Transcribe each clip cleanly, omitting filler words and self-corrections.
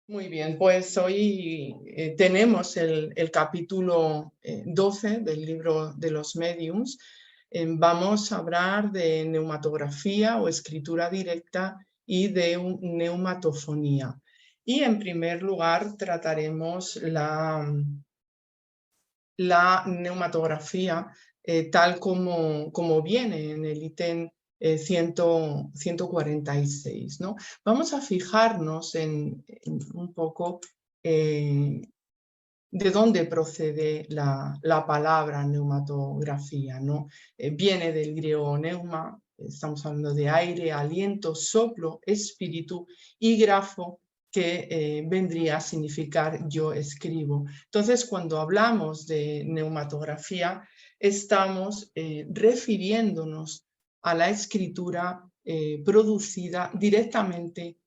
Muy bien, pues hoy tenemos el capítulo 12 del libro de los mediums. Vamos a hablar de neumatografía o escritura directa y de neumatofonía. Y en primer lugar trataremos la neumatografía tal como viene en el ítem 146, ¿no? Vamos a fijarnos en un poco de dónde procede la palabra neumatografía, ¿no? Viene del griego neuma, estamos hablando de aire, aliento, soplo, espíritu, y grafo, que vendría a significar yo escribo. Entonces, cuando hablamos de neumatografía, estamos refiriéndonos a la escritura producida directamente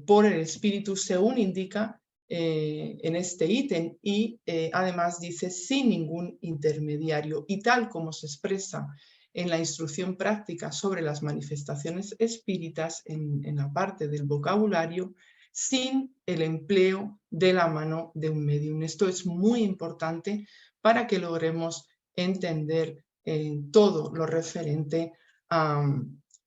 por el espíritu, según indica en este ítem, y además dice sin ningún intermediario, y tal como se expresa en la instrucción práctica sobre las manifestaciones espíritas en la parte del vocabulario, sin el empleo de la mano de un medium. Esto es muy importante para que logremos entender todo lo referente a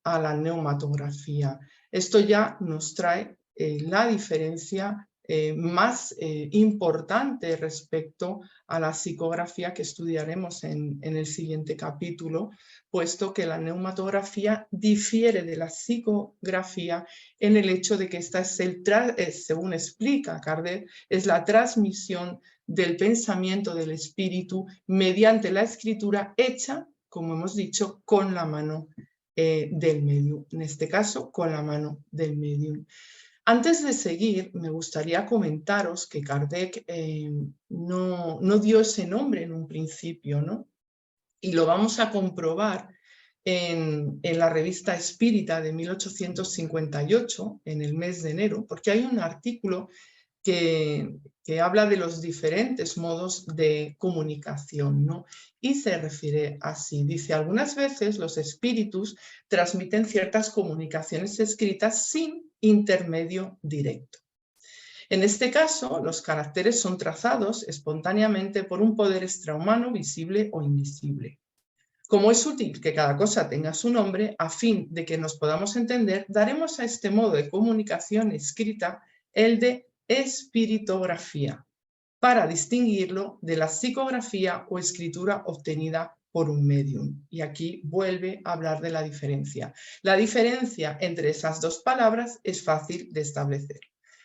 la neumatografía. Esto ya nos trae la diferencia más importante respecto a la psicografía que estudiaremos en el siguiente capítulo, puesto que la neumatografía difiere de la psicografía en el hecho de que esta es según explica Kardec, es la transmisión del pensamiento del espíritu mediante la escritura hecha, como hemos dicho, con la mano del medium, en este caso con la mano del medium. Antes de seguir, me gustaría comentaros que Kardec no dio ese nombre en un principio, ¿no? Y lo vamos a comprobar en la revista Espírita de 1858, en el mes de enero, porque hay un artículo que habla de los diferentes modos de comunicación, ¿no? Y se refiere así, dice, algunas veces los espíritus transmiten ciertas comunicaciones escritas sin intermedio directo. En este caso, los caracteres son trazados espontáneamente por un poder extrahumano visible o invisible. Como es útil que cada cosa tenga su nombre, a fin de que nos podamos entender, daremos a este modo de comunicación escrita el de espiritografía, para distinguirlo de la psicografía o escritura obtenida por un medium. Y aquí vuelve a hablar de la diferencia. La diferencia entre esas dos palabras es fácil de establecer.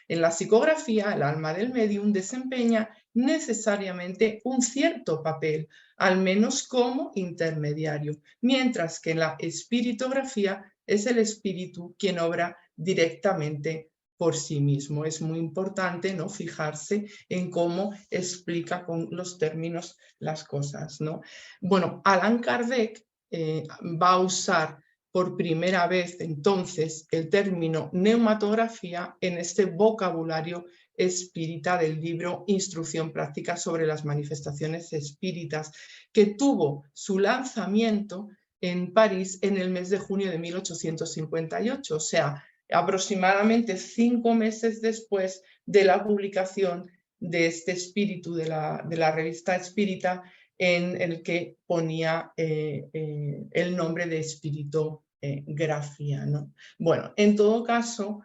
En la psicografía, el alma del medium desempeña necesariamente un cierto papel, al menos como intermediario, mientras que en la espiritografía es el espíritu quien obra directamente por sí mismo. Es muy importante, ¿no?, fijarse en cómo explica con los términos las cosas, ¿no? Bueno, Allan Kardec va a usar por primera vez entonces el término neumatografía en este vocabulario espírita del libro Instrucción Práctica sobre las Manifestaciones Espíritas, que tuvo su lanzamiento en París en el mes de junio de 1858, o sea, aproximadamente 5 meses después de la publicación de este espíritu de la revista Espírita, en el que ponía el nombre de espiritografía, ¿no? Bueno, en todo caso,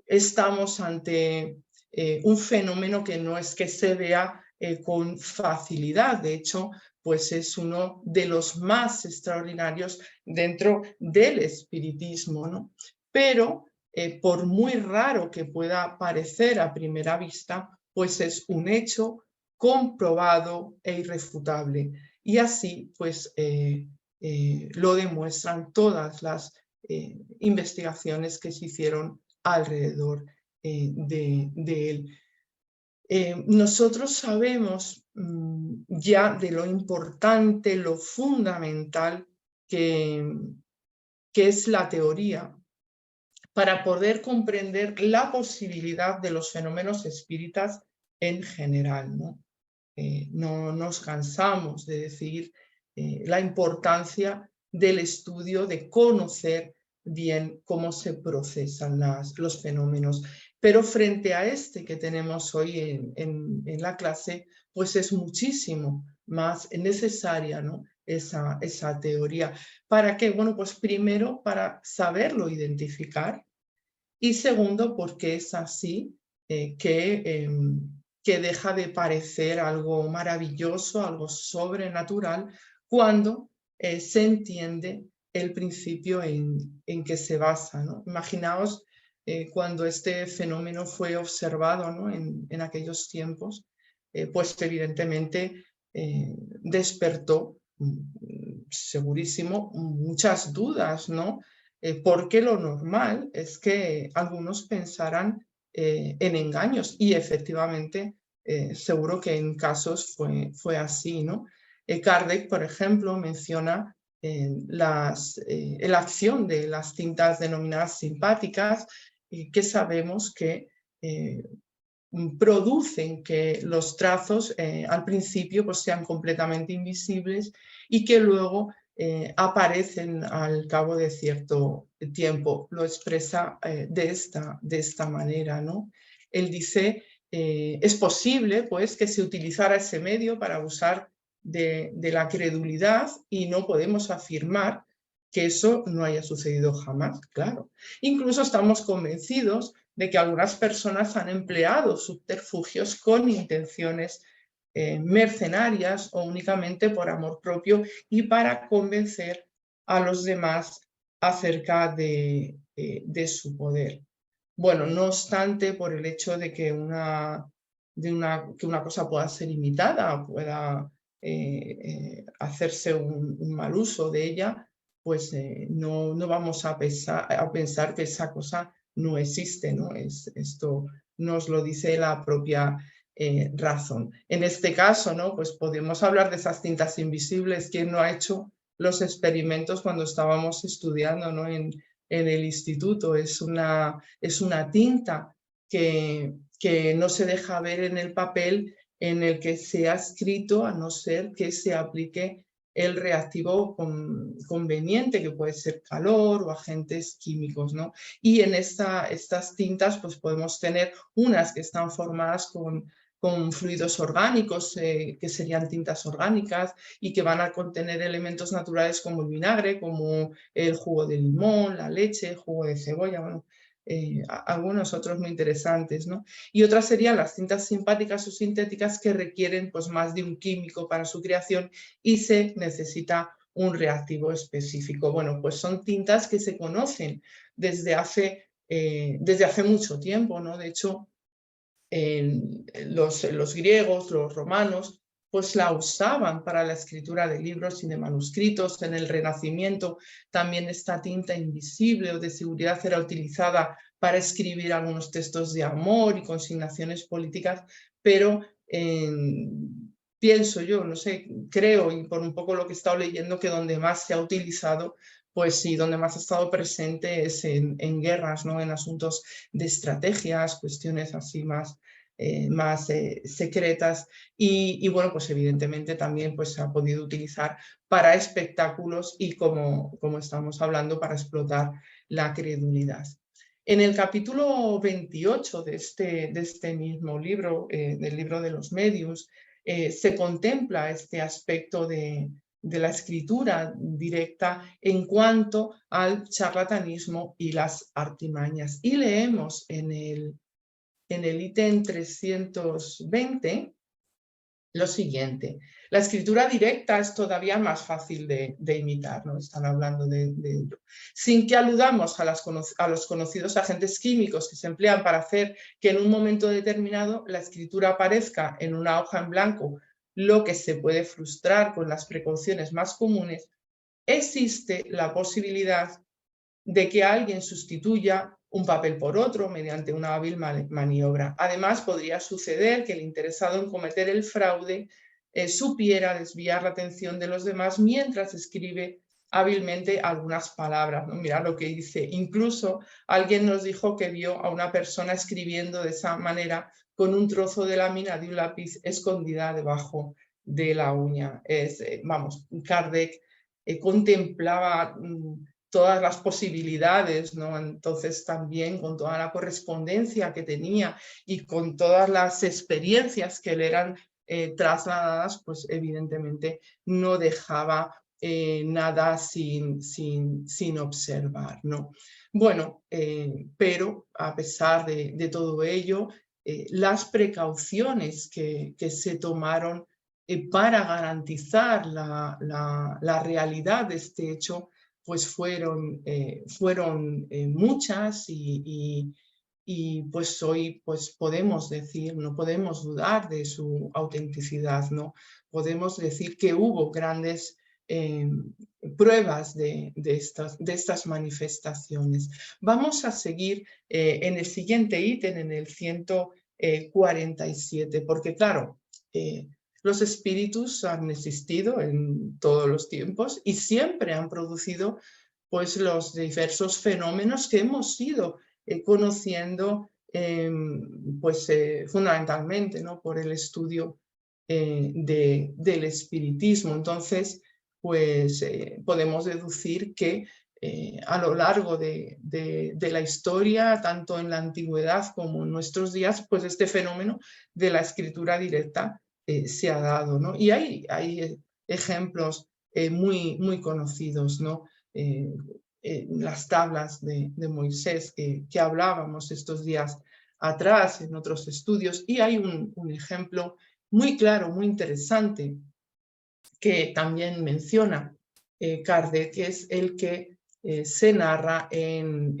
estamos ante un fenómeno que no es que se vea con facilidad, de hecho, pues es uno de los más extraordinarios dentro del espiritismo, ¿no? Pero por muy raro que pueda parecer a primera vista, pues es un hecho comprobado e irrefutable. Y así, pues, lo demuestran todas las investigaciones que se hicieron alrededor de él. Nosotros sabemos ya de lo importante, lo fundamental que es la teoría para poder comprender la posibilidad de los fenómenos espíritas en general, ¿no? No nos cansamos de decir la importancia del estudio, de conocer bien cómo se procesan los fenómenos. pero frente a este que tenemos hoy en la clase, pues es muchísimo más necesaria, ¿no? esa teoría. ¿Para qué? Bueno, pues primero para saberlo identificar y segundo porque es así que deja de parecer algo maravilloso, algo sobrenatural, cuando se entiende el principio en que se basa, ¿no? Imaginaos cuando este fenómeno fue observado, ¿no? en aquellos tiempos, pues evidentemente despertó segurísimo muchas dudas, ¿no? Porque lo normal es que algunos pensaran en engaños y efectivamente seguro que en casos fue así, ¿no? Kardec, por ejemplo, menciona la acción de las tintas denominadas simpáticas, que sabemos que producen que los trazos al principio pues, sean completamente invisibles y que luego aparecen al cabo de cierto tiempo. Lo expresa de esta manera, ¿no? Él dice, es posible pues, que se utilizara ese medio para abusar de la credulidad y no podemos afirmar que eso no haya sucedido jamás, claro. Incluso estamos convencidos de que algunas personas han empleado subterfugios con intenciones mercenarias o únicamente por amor propio y para convencer a los demás acerca de su poder. Bueno, no obstante, por el hecho de que una cosa pueda ser imitada, pueda hacerse un mal uso de ella, pues no vamos a pensar que esa cosa no existe, ¿no? Esto nos lo dice la propia razón. En este caso, ¿no? Pues podemos hablar de esas tintas invisibles. ¿Quién no ha hecho los experimentos cuando estábamos estudiando, ¿no? en el instituto? Es una tinta que no se deja ver en el papel en el que se ha escrito, a no ser que se aplique el reactivo conveniente, que puede ser calor o agentes químicos, ¿no? Y en estas tintas pues podemos tener unas que están formadas con fluidos orgánicos, que serían tintas orgánicas, y que van a contener elementos naturales como el vinagre, como el jugo de limón, la leche, el jugo de cebolla, bueno, algunos otros muy interesantes, ¿no? Y otras serían las tintas simpáticas o sintéticas que requieren pues, más de un químico para su creación y se necesita un reactivo específico. Bueno, pues son tintas que se conocen desde hace mucho tiempo, ¿no? De hecho, los griegos, los romanos, pues la usaban para la escritura de libros y de manuscritos. En el Renacimiento también esta tinta invisible o de seguridad era utilizada para escribir algunos textos de amor y consignaciones políticas, pero pienso yo, no sé, creo, y por un poco lo que he estado leyendo, que donde más se ha utilizado, pues sí, donde más ha estado presente es en guerras, ¿no? En asuntos de estrategias, cuestiones así más secretas y bueno, pues evidentemente también pues, se ha podido utilizar para espectáculos y como estamos hablando, para explotar la credulidad. En el capítulo 28 de este mismo libro, del libro de los medios, se contempla este aspecto de la escritura directa en cuanto al charlatanismo y las artimañas. Y leemos en el ítem 320 lo siguiente. La escritura directa es todavía más fácil de imitar, ¿no? Están hablando de ello. Sin que aludamos a los conocidos agentes químicos que se emplean para hacer que en un momento determinado la escritura aparezca en una hoja en blanco, lo que se puede frustrar con las precauciones más comunes, existe la posibilidad de que alguien sustituya un papel por otro mediante una hábil maniobra. Además, podría suceder que el interesado en cometer el fraude supiera desviar la atención de los demás mientras escribe hábilmente algunas palabras, ¿no? Mira lo que dice. Incluso alguien nos dijo que vio a una persona escribiendo de esa manera con un trozo de lámina de un lápiz escondida debajo de la uña. Vamos, Kardec contemplaba todas las posibilidades, ¿no? Entonces también con toda la correspondencia que tenía y con todas las experiencias que le eran trasladadas, pues evidentemente no dejaba nada sin observar, ¿no? Bueno, pero a pesar de todo ello, las precauciones que se tomaron para garantizar la realidad de este hecho, pues fueron muchas y pues hoy pues podemos decir, no podemos dudar de su autenticidad, ¿no? Podemos decir que hubo grandes pruebas de estas manifestaciones. Vamos a seguir en el siguiente ítem, en el 147, porque claro, los espíritus han existido en todos los tiempos y siempre han producido pues los diversos fenómenos que hemos ido conociendo fundamentalmente, ¿no? Por el estudio del espiritismo. Entonces, pues podemos deducir que a lo largo de la historia, tanto en la antigüedad como en nuestros días, pues este fenómeno de la escritura directa se ha dado, ¿no? Y hay ejemplos muy conocidos, ¿no? Las tablas de Moisés que hablábamos estos días atrás en otros estudios, y hay un ejemplo muy claro, muy interesante, que también menciona Kardec, que es el que se narra en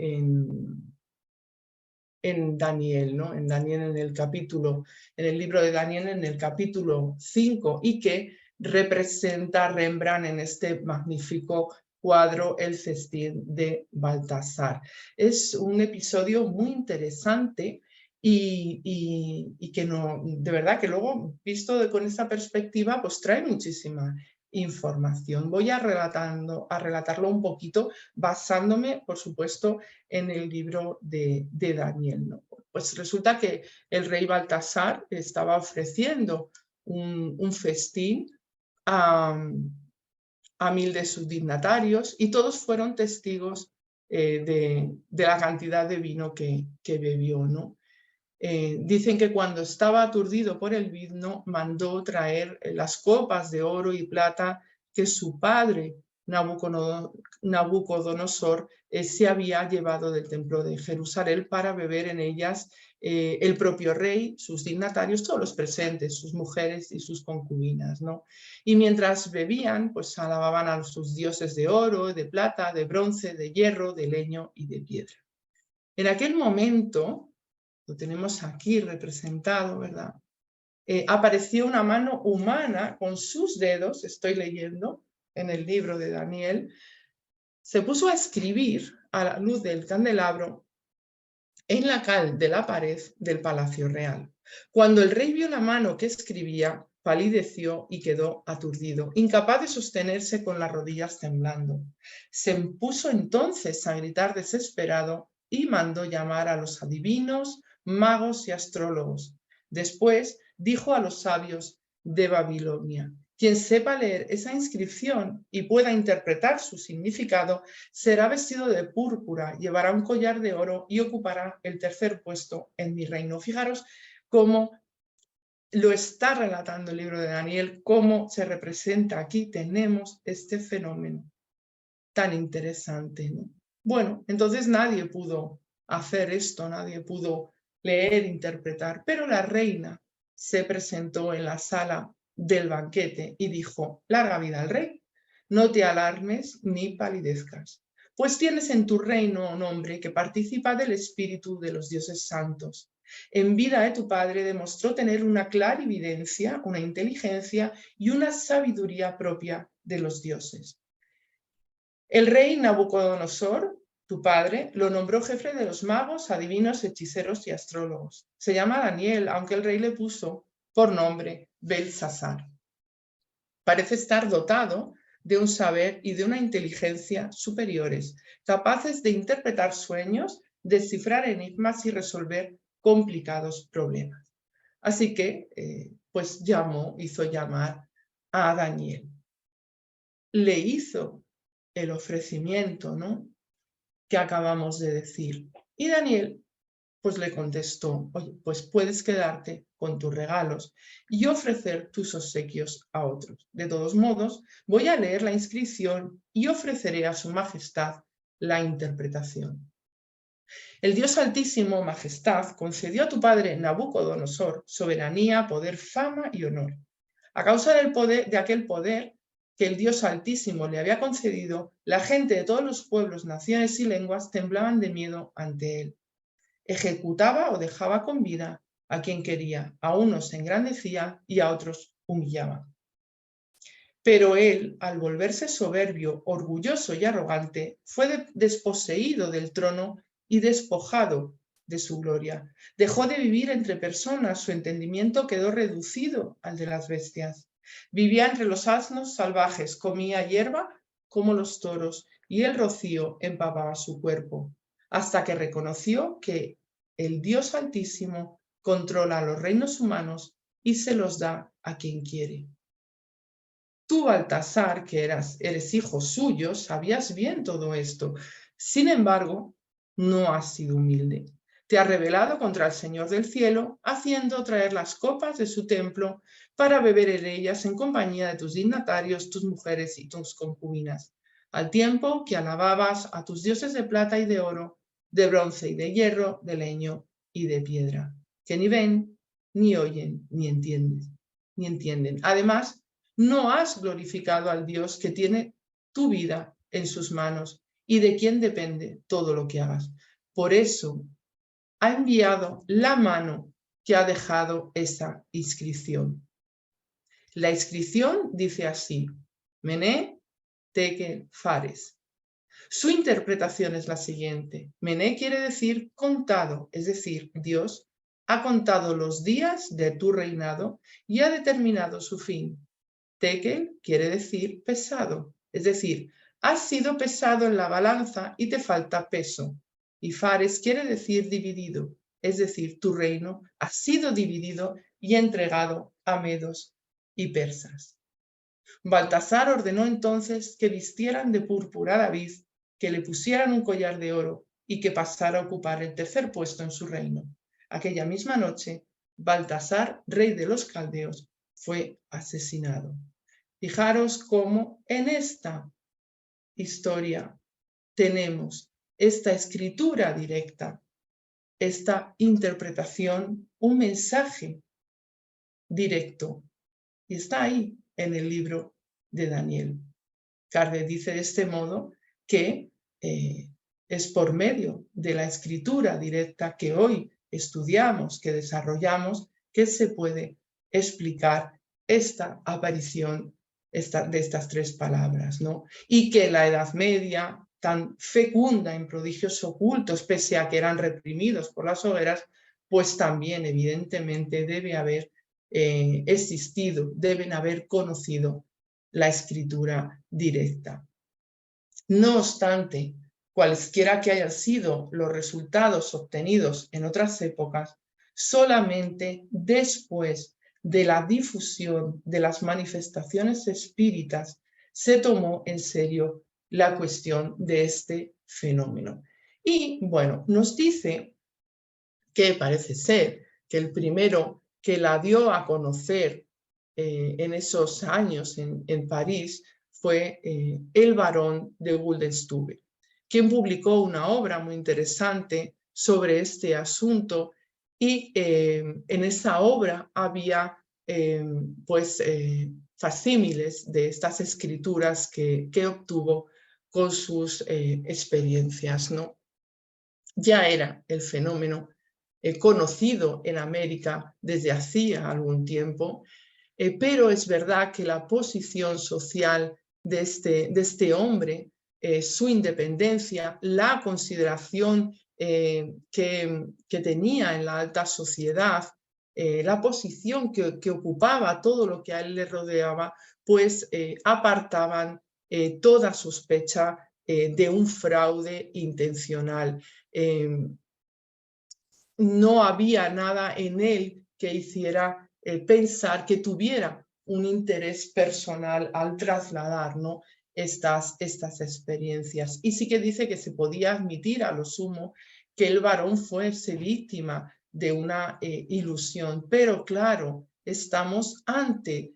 Daniel, ¿no? En Daniel en el libro de Daniel en el capítulo 5, y que representa a Rembrandt en este magnífico cuadro El festín de Baltasar. Es un episodio muy interesante y que no, de verdad que luego, visto con esta perspectiva, pues trae muchísima información. Voy a relatarlo un poquito basándome, por supuesto, en el libro de Daniel, ¿no? Pues resulta que el rey Baltasar estaba ofreciendo un festín a 1000 de sus dignatarios y todos fueron testigos de la cantidad de vino que bebió, ¿no? Dicen que cuando estaba aturdido por el vino, mandó traer las copas de oro y plata que su padre Nabucodonosor se había llevado del templo de Jerusalén para beber en ellas el propio rey, sus dignatarios, todos los presentes, sus mujeres y sus concubinas, ¿no? Y mientras bebían, pues alababan a sus dioses de oro, de plata, de bronce, de hierro, de leño y de piedra. En aquel momento, lo tenemos aquí representado, ¿verdad? Apareció una mano humana con sus dedos, estoy leyendo en el libro de Daniel, se puso a escribir a la luz del candelabro en la cal de la pared del palacio real. Cuando el rey vio la mano que escribía, palideció y quedó aturdido, incapaz de sostenerse con las rodillas temblando. Se puso entonces a gritar desesperado y mandó llamar a los adivinos, magos y astrólogos. Después dijo a los sabios de Babilonia: quien sepa leer esa inscripción y pueda interpretar su significado, será vestido de púrpura, llevará un collar de oro y ocupará el tercer puesto en mi reino. Fijaros cómo lo está relatando el libro de Daniel, cómo se representa aquí. Tenemos este fenómeno tan interesante, ¿no? Bueno, entonces nadie pudo hacer esto, nadie pudo leer, interpretar, pero la reina se presentó en la sala del banquete y dijo: larga vida al rey, no te alarmes ni palidezcas, pues tienes en tu reino un hombre que participa del espíritu de los dioses santos. En vida de tu padre demostró tener una clarividencia, una inteligencia y una sabiduría propia de los dioses. El rey Nabucodonosor, tu padre, lo nombró jefe de los magos, adivinos, hechiceros y astrólogos. Se llama Daniel, aunque el rey le puso por nombre Belsasar. Parece estar dotado de un saber y de una inteligencia superiores, capaces de interpretar sueños, descifrar enigmas y resolver complicados problemas. Así que, pues hizo llamar a Daniel. Le hizo el ofrecimiento, ¿no?, que acabamos de decir. Y Daniel pues le contestó: oye, pues puedes quedarte con tus regalos y ofrecer tus obsequios a otros. De todos modos, voy a leer la inscripción y ofreceré a su majestad la interpretación. El Dios Altísimo, Majestad, concedió a tu padre Nabucodonosor soberanía, poder, fama y honor. A causa de aquel poder que el Dios Altísimo le había concedido, la gente de todos los pueblos, naciones y lenguas temblaban de miedo ante él. Ejecutaba o dejaba con vida a quien quería, a unos engrandecía y a otros humillaba. Pero él, al volverse soberbio, orgulloso y arrogante, fue desposeído del trono y despojado de su gloria. Dejó de vivir entre personas, su entendimiento quedó reducido al de las bestias. Vivía entre los asnos salvajes, comía hierba como los toros y el rocío empapaba su cuerpo, hasta que reconoció que el Dios Altísimo controla los reinos humanos y se los da a quien quiere. Tú, Baltasar, que eres hijo suyo, sabías bien todo esto. Sin embargo, no has sido humilde. Te has rebelado contra el Señor del cielo, haciendo traer las copas de su templo para beber en ellas en compañía de tus dignatarios, tus mujeres y tus concubinas, al tiempo que alababas a tus dioses de plata y de oro, de bronce y de hierro, de leño y de piedra, que ni ven, ni oyen, ni entienden. Además, no has glorificado al Dios que tiene tu vida en sus manos y de quien depende todo lo que hagas. Por eso ha enviado la mano que ha dejado esa inscripción. La inscripción dice así: Mené, Tekel, Fares. Su interpretación es la siguiente. Mené quiere decir contado, es decir, Dios ha contado los días de tu reinado y ha determinado su fin. Tekel quiere decir pesado, es decir, has sido pesado en la balanza y te falta peso. Y Fares quiere decir dividido, es decir, tu reino ha sido dividido y entregado a medos y persas. Baltasar ordenó entonces que vistieran de púrpura a David, que le pusieran un collar de oro y que pasara a ocupar el tercer puesto en su reino. Aquella misma noche, Baltasar, rey de los caldeos, fue asesinado. Fijaros cómo en esta historia tenemos esta escritura directa, esta interpretación, un mensaje directo, y está ahí en el libro de Daniel. Carde dice de este modo que es por medio de la escritura directa que hoy estudiamos, que desarrollamos, que se puede explicar esta aparición de estas tres palabras, ¿no? Y que la Edad Media, tan fecunda en prodigios ocultos, pese a que eran reprimidos por las hogueras, pues también evidentemente debe haber existido, deben haber conocido la escritura directa. No obstante, cualesquiera que hayan sido los resultados obtenidos en otras épocas, solamente después de la difusión de las manifestaciones espíritas se tomó en serio la cuestión de este fenómeno. Y bueno, nos dice que parece ser que el primero que la dio a conocer en esos años en París fue el barón de Guldensstube, quien publicó una obra muy interesante sobre este asunto y en esa obra había facsímiles de estas escrituras que obtuvo con sus experiencias, ¿no? Ya era el fenómeno conocido en América desde hacía algún tiempo, pero es verdad que la posición social de este hombre, su independencia, la consideración que tenía en la alta sociedad, la posición que ocupaba, todo lo que a él le rodeaba, pues apartaban toda sospecha de un fraude intencional. No había nada en él que hiciera pensar que tuviera un interés personal al trasladar, ¿no?, estas experiencias. Y sí que dice que se podía admitir a lo sumo que el varón fuese víctima de una ilusión, pero claro, estamos ante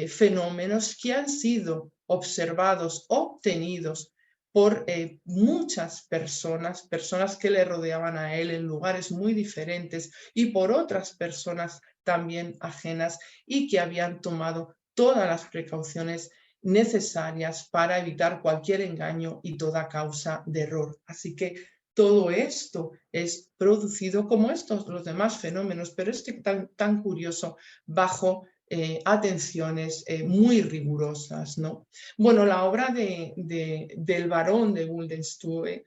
fenómenos que han sido observados, obtenidos por muchas personas que le rodeaban a él en lugares muy diferentes y por otras personas también ajenas y que habían tomado todas las precauciones necesarias para evitar cualquier engaño y toda causa de error. Así que todo esto es producido como los demás fenómenos, pero tan curioso bajo atenciones muy rigurosas, ¿no? Bueno, la obra del barón de Wildenstue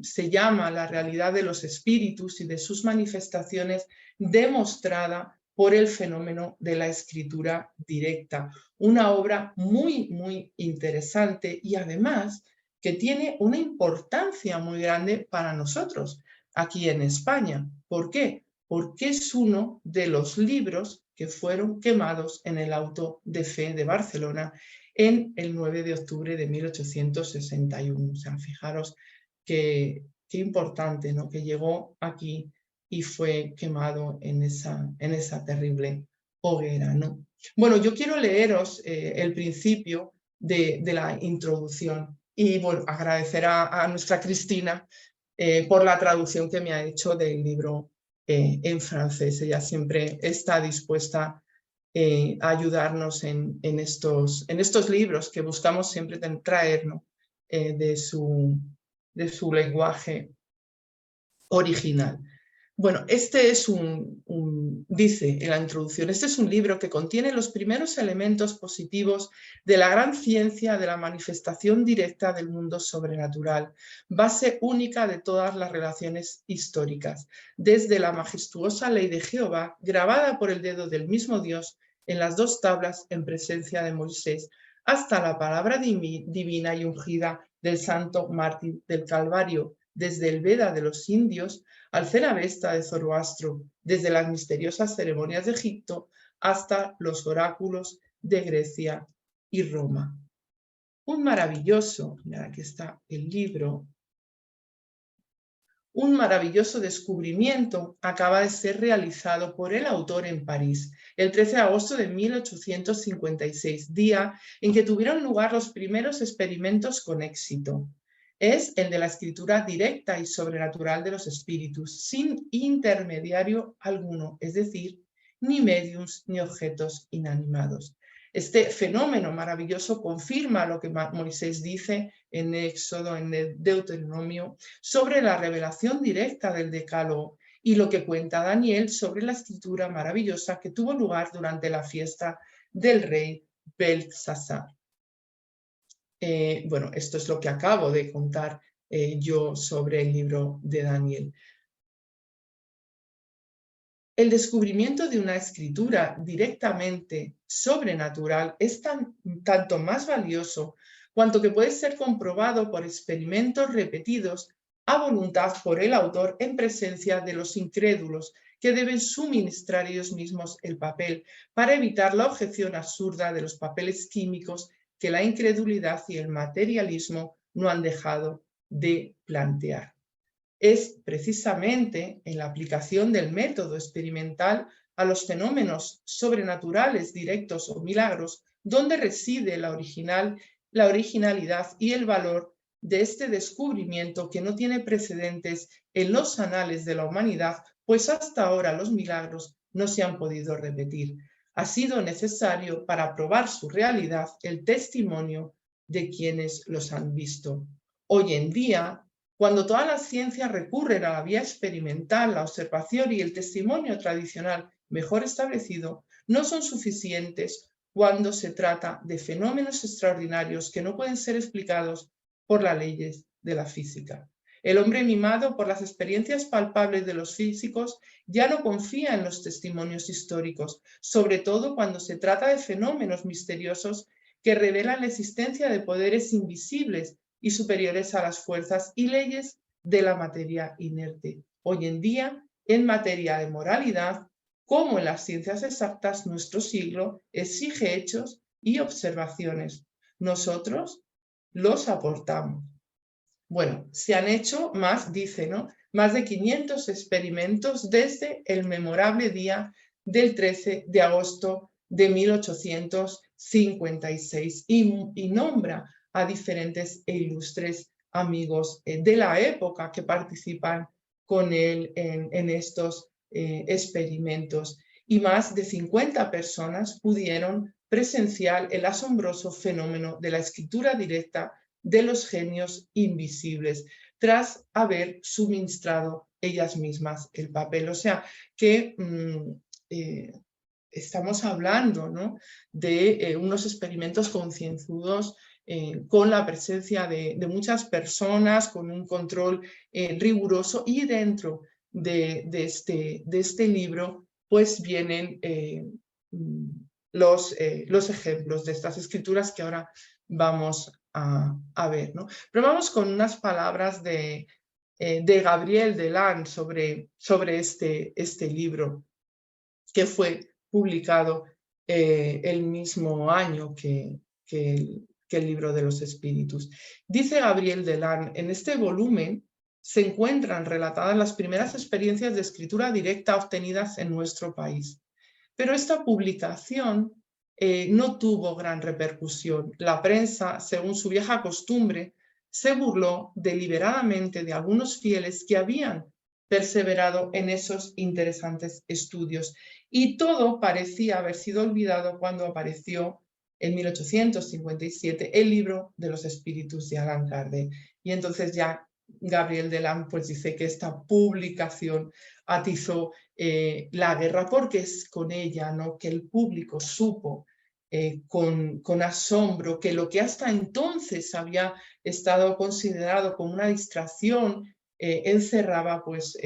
se llama La realidad de los espíritus y de sus manifestaciones demostrada por el fenómeno de la escritura directa. Una obra muy, muy interesante y además que tiene una importancia muy grande para nosotros aquí en España. ¿Por qué? Porque es uno de los libros que fueron quemados en el auto de fe de Barcelona en el 9 de octubre de 1861. O sea, fijaros qué importante, ¿no? Que llegó aquí y fue quemado en esa terrible hoguera, ¿no? Bueno, yo quiero leeros el principio de la introducción y bueno, agradecer a nuestra Cristina por la traducción que me ha hecho del libro en francés. Ella siempre está dispuesta a ayudarnos en estos libros que buscamos siempre traer, ¿no? de su lenguaje original. Bueno, este es dice en la introducción, este es un libro que contiene los primeros elementos positivos de la gran ciencia de la manifestación directa del mundo sobrenatural, base única de todas las relaciones históricas, desde la majestuosa ley de Jehová, grabada por el dedo del mismo Dios en las dos tablas en presencia de Moisés, hasta la palabra divina y ungida del santo mártir del Calvario, desde el Veda de los indios al Cenabesta de Zoroastro, desde las misteriosas ceremonias de Egipto hasta los oráculos de Grecia y Roma. Un maravilloso, mira, aquí está el libro, un maravilloso descubrimiento acaba de ser realizado por el autor en París, el 13 de agosto de 1856, día en que tuvieron lugar los primeros experimentos con éxito. Es el de la escritura directa y sobrenatural de los espíritus, sin intermediario alguno, es decir, ni mediums ni objetos inanimados. Este fenómeno maravilloso confirma lo que Moisés dice en Éxodo, en el Deuteronomio, sobre la revelación directa del Decálogo y lo que cuenta Daniel sobre la escritura maravillosa que tuvo lugar durante la fiesta del rey Belsasar. Bueno, esto es lo que acabo de contar yo sobre el libro de Daniel. El descubrimiento de una escritura directamente sobrenatural es tanto más valioso cuanto que puede ser comprobado por experimentos repetidos a voluntad por el autor en presencia de los incrédulos que deben suministrar ellos mismos el papel para evitar la objeción absurda de los papeles químicos que la incredulidad y el materialismo no han dejado de plantear. Es precisamente en la aplicación del método experimental a los fenómenos sobrenaturales directos o milagros donde reside la originalidad y el valor de este descubrimiento que no tiene precedentes en los anales de la humanidad, pues hasta ahora los milagros no se han podido repetir. Ha sido necesario para probar su realidad el testimonio de quienes los han visto. Hoy en día, cuando todas las ciencias recurren a la vía experimental, la observación y el testimonio tradicional mejor establecido, no son suficientes cuando se trata de fenómenos extraordinarios que no pueden ser explicados por las leyes de la física. El hombre mimado por las experiencias palpables de los físicos ya no confía en los testimonios históricos, sobre todo cuando se trata de fenómenos misteriosos que revelan la existencia de poderes invisibles y superiores a las fuerzas y leyes de la materia inerte. Hoy en día, en materia de moralidad, como en las ciencias exactas, nuestro siglo exige hechos y observaciones. Nosotros los aportamos. Bueno, se han hecho más, dice, ¿no? Más de 500 experimentos desde el memorable día del 13 de agosto de 1856 y nombra a diferentes e ilustres amigos de la época que participan con él en estos experimentos. Y más de 50 personas pudieron presenciar el asombroso fenómeno de la escritura directa de los genios invisibles, tras haber suministrado ellas mismas el papel. O sea que estamos hablando, ¿no?, de unos experimentos concienzudos con la presencia de muchas personas, con un control riguroso, y dentro de este libro pues vienen los ejemplos de estas escrituras que ahora vamos a ver, ¿no? Pero vamos con unas palabras de Gabriel Delan sobre este libro, que fue publicado el mismo año que el libro de los espíritus. Dice Gabriel Delan: en este volumen se encuentran relatadas las primeras experiencias de escritura directa obtenidas en nuestro país. Pero esta publicación no tuvo gran repercusión. La prensa, según su vieja costumbre, se burló deliberadamente de algunos fieles que habían perseverado en esos interesantes estudios, y todo parecía haber sido olvidado cuando apareció en 1857 el libro de los espíritus de Allan Kardec. Y entonces ya Gabriel Delan pues dice que esta publicación atizó la guerra, porque es con ella, ¿no?, que el público supo con asombro que lo que hasta entonces había estado considerado como una distracción encerraba pues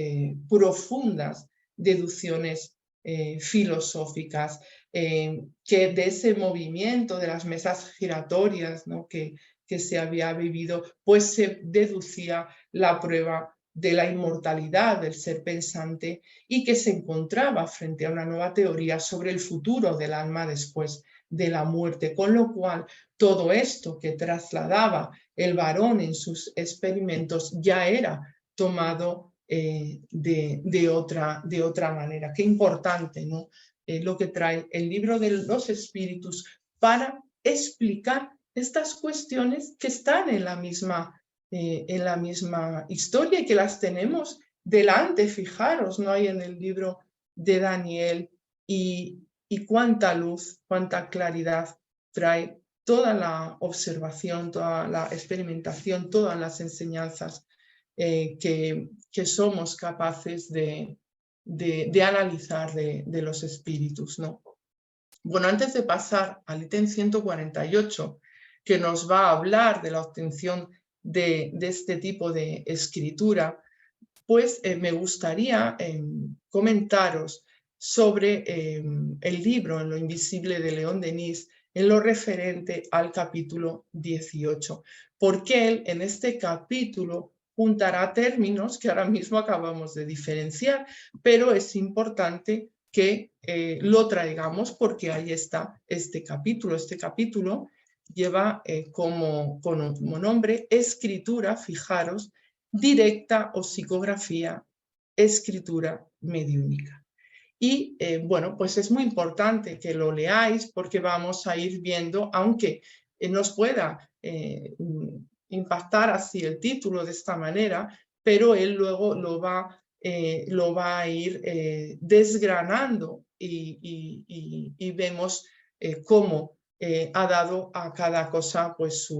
profundas deducciones filosóficas, que de ese movimiento de las mesas giratorias, ¿no?, que se había vivido, pues se deducía la prueba de la inmortalidad del ser pensante, y que se encontraba frente a una nueva teoría sobre el futuro del alma después de la muerte, con lo cual todo esto que trasladaba el varón en sus experimentos ya era tomado de otra manera. Qué importante, ¿no?, lo que trae el libro de los espíritus para explicar estas cuestiones que están en la misma historia y que las tenemos delante. Fijaros, no hay en el libro de Daniel, y cuánta luz, cuánta claridad trae toda la observación, toda la experimentación, todas las enseñanzas que somos capaces de analizar de los espíritus, ¿no? Bueno, antes de pasar al ítem 148, que nos va a hablar de la obtención de este tipo de escritura, pues me gustaría comentaros sobre el libro En lo invisible de León Denis, en lo referente al capítulo 18, porque él en este capítulo juntará términos que ahora mismo acabamos de diferenciar, pero es importante que lo traigamos porque ahí está este capítulo. Este capítulo lleva como nombre escritura, fijaros, directa o psicografía, escritura mediúnica. Y bueno, pues es muy importante que lo leáis, porque vamos a ir viendo, aunque nos pueda impactar así el título de esta manera, pero él luego lo va a ir desgranando, y vemos cómo ha dado a cada cosa pues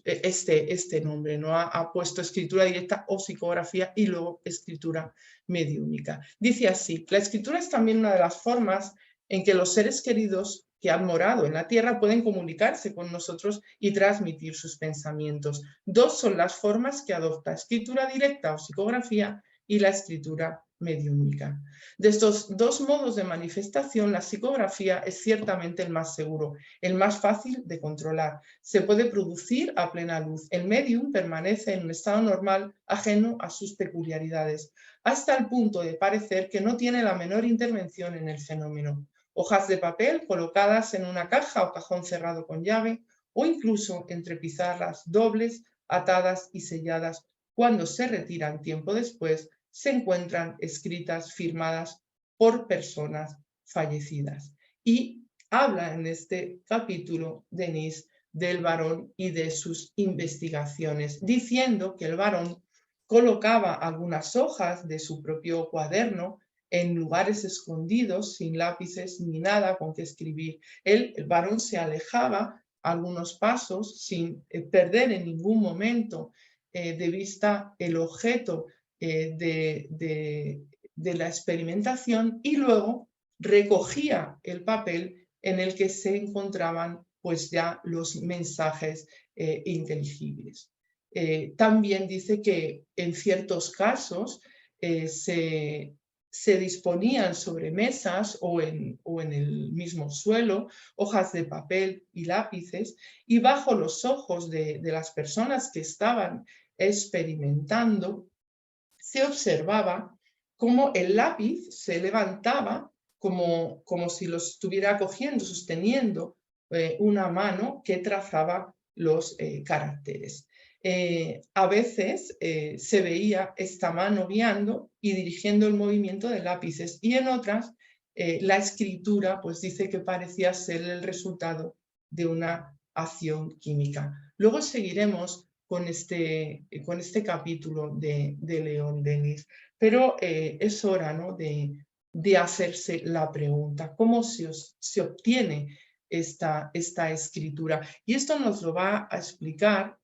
este nombre, ¿no? Ha puesto escritura directa o psicografía y luego escritura mediúnica. Dice así: la escritura es también una de las formas en que los seres queridos que han morado en la tierra pueden comunicarse con nosotros y transmitir sus pensamientos. Dos son las formas que adopta: escritura directa o psicografía y la escritura mediúnica. De estos dos modos de manifestación, la psicografía es ciertamente el más seguro, el más fácil de controlar. Se puede producir a plena luz. El medium permanece en un estado normal, ajeno a sus peculiaridades, hasta el punto de parecer que no tiene la menor intervención en el fenómeno. Hojas de papel colocadas en una caja o cajón cerrado con llave, o incluso entre pizarras dobles, atadas y selladas. Cuando se retiran tiempo después, se encuentran escritas, firmadas por personas fallecidas. Y habla en este capítulo Denis del varón y de sus investigaciones, diciendo que el varón colocaba algunas hojas de su propio cuaderno en lugares escondidos, sin lápices ni nada con que escribir. El varón se alejaba algunos pasos sin perder en ningún momento de vista el objeto de la experimentación, y luego recogía el papel en el que se encontraban pues ya los mensajes inteligibles. También dice que en ciertos casos se disponían sobre mesas o en el mismo suelo hojas de papel y lápices, y bajo los ojos de las personas que estaban experimentando se observaba cómo el lápiz se levantaba como si lo estuviera cogiendo, sosteniendo una mano que trazaba los caracteres. A veces se veía esta mano guiando y dirigiendo el movimiento de lápices, y en otras la escritura pues dice que parecía ser el resultado de una acción química. Luego seguiremos con este capítulo de León Denis, pero es hora, ¿no?, de hacerse la pregunta: ¿cómo se obtiene esta escritura? Y esto nos lo va a explicar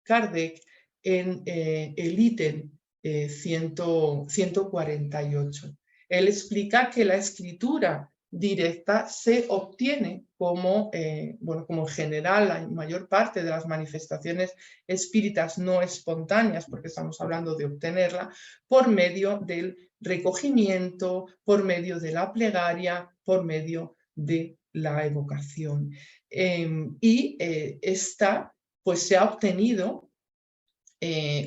Kardec en el ítem 148. Él explica que la escritura directa se obtiene como en general la mayor parte de las manifestaciones espíritas no espontáneas, porque estamos hablando de obtenerla, por medio del recogimiento, por medio de la plegaria, por medio de la evocación. Esta pues se ha obtenido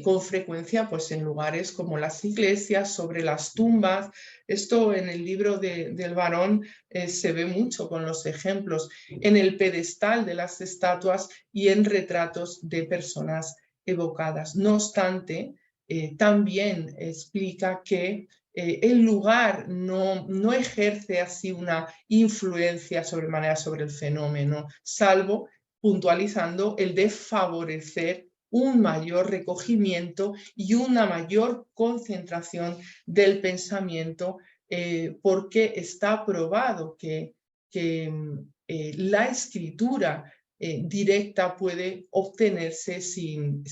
con frecuencia pues en lugares como las iglesias, sobre las tumbas. Esto en el libro del varón se ve mucho con los ejemplos, en el pedestal de las estatuas y en retratos de personas evocadas. No obstante, también explica que el lugar no ejerce así una influencia sobremanera sobre el fenómeno, salvo puntualizando el de favorecer un mayor recogimiento y una mayor concentración del pensamiento, porque está probado que la escritura directa puede obtenerse sin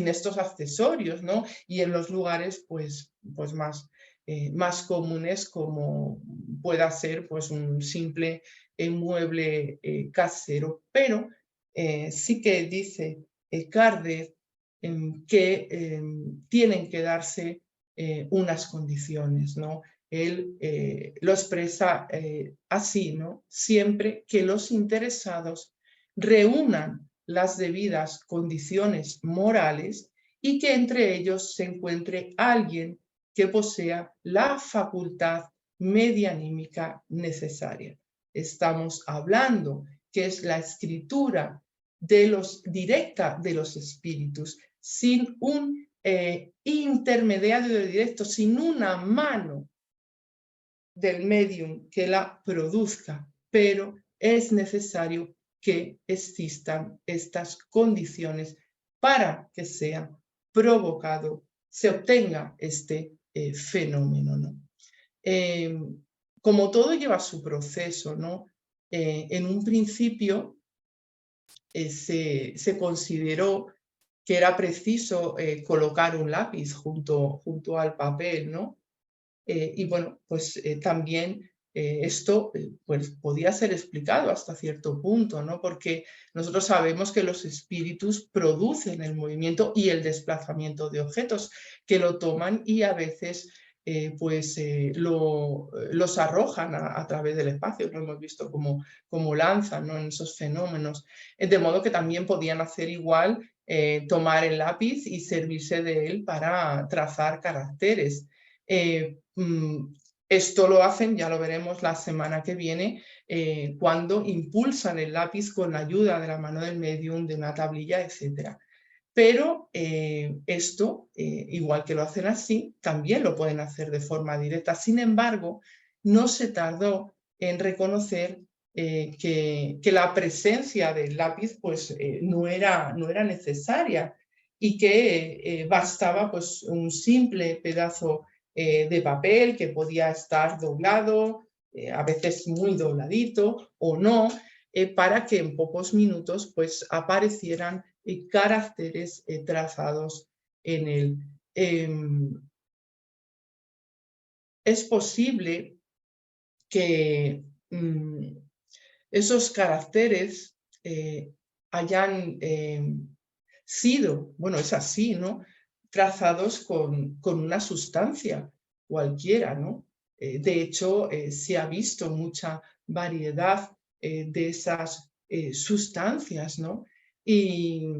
estos accesorios, ¿no? Y en los lugares pues más comunes, como pueda ser pues un simple mueble casero. Pero sí que dice Kardec que tienen que darse unas condiciones, ¿no? Él lo expresa así, ¿no? Siempre que los interesados reúnan las debidas condiciones morales y que entre ellos se encuentre alguien que posea la facultad medianímica necesaria. Estamos hablando que es la escritura directa de los espíritus, sin un intermediario directo, sin una mano del medium que la produzca, pero es necesario que existan estas condiciones para que sea provocado, se obtenga este fenómeno, ¿no? Como todo lleva su proceso, ¿no? En un principio se consideró que era preciso colocar un lápiz junto al papel, ¿no? Y bueno, pues también esto pues podía ser explicado hasta cierto punto, ¿no? Porque nosotros sabemos que los espíritus producen el movimiento y el desplazamiento de objetos, que lo toman y a veces los arrojan a través del espacio. Lo hemos visto como lanzan, ¿no?, en esos fenómenos. De modo que también podían hacer igual, tomar el lápiz y servirse de él para trazar caracteres. Esto lo hacen, ya lo veremos la semana que viene, cuando impulsan el lápiz con la ayuda de la mano del médium, de una tablilla, etc. Pero esto, igual que lo hacen así, también lo pueden hacer de forma directa. Sin embargo, no se tardó en reconocer que la presencia del lápiz pues, no era necesaria y que bastaba pues, un simple pedazo de papel que podía estar doblado, a veces muy dobladito o no, para que en pocos minutos pues, aparecieran caracteres trazados en él. Es posible que esos caracteres hayan sido, bueno, es así, ¿no? Trazados con una sustancia cualquiera, ¿no? De hecho, se ha visto mucha variedad de esas sustancias, ¿no? Y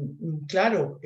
claro,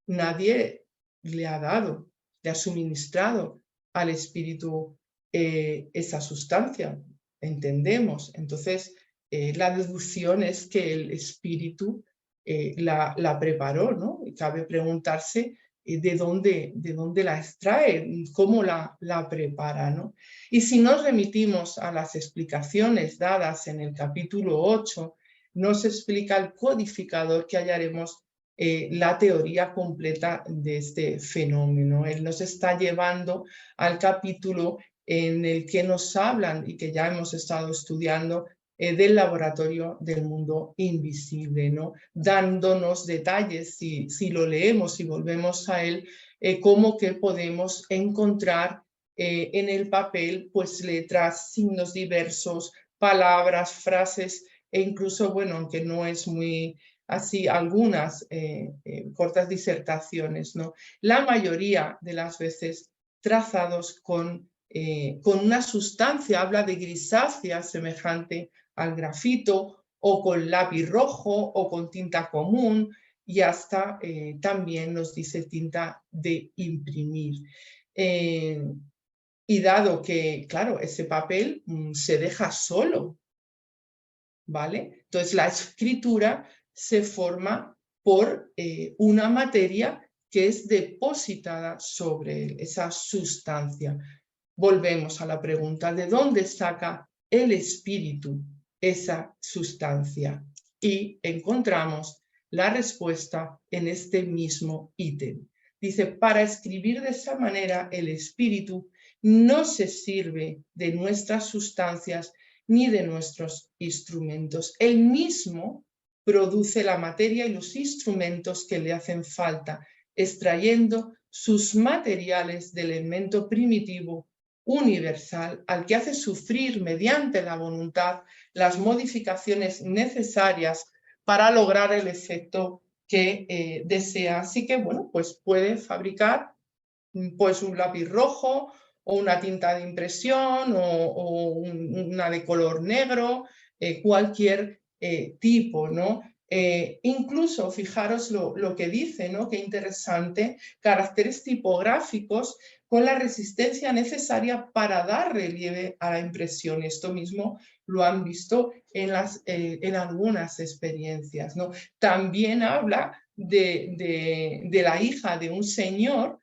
nadie le ha dado, le ha suministrado al espíritu esa sustancia, entendemos. Entonces, la deducción es que el espíritu la preparó, ¿no? Y cabe preguntarse de dónde la extrae, cómo la prepara, ¿no? Y si nos remitimos a las explicaciones dadas en el capítulo 8, nos explica el codificador que hallaremos la teoría completa de este fenómeno. Él nos está llevando al capítulo en el que nos hablan y que ya hemos estado estudiando del laboratorio del mundo invisible, ¿no? Dándonos detalles, si lo leemos y volvemos a él, cómo que podemos encontrar en el papel pues letras, signos diversos, palabras, frases e incluso, bueno, aunque no es muy así, algunas cortas disertaciones, ¿no? La mayoría de las veces trazados con una sustancia, habla de grisácea semejante al grafito, o con lápiz rojo, o con tinta común, y hasta también nos dice tinta de imprimir. Y dado que, claro, ese papel se deja solo, ¿vale? Entonces la escritura se forma por una materia que es depositada sobre esa sustancia. Volvemos a la pregunta, ¿de dónde saca el espíritu esa sustancia? Y encontramos la respuesta en este mismo ítem. Dice, para escribir de esa manera el espíritu no se sirve de nuestras sustancias ni de nuestros instrumentos. Él mismo produce la materia y los instrumentos que le hacen falta, extrayendo sus materiales del elemento primitivo universal al que hace sufrir mediante la voluntad las modificaciones necesarias para lograr el efecto que desea. Así que, bueno, pues puede fabricar pues un lápiz rojo o una tinta de impresión o una de color negro, cualquier tipo, ¿no? Incluso, fijaros lo que dice, ¿no? Qué interesante, caracteres tipográficos con la resistencia necesaria para dar relieve a la impresión. Esto mismo lo han visto en algunas experiencias, ¿no? También habla de la hija de un señor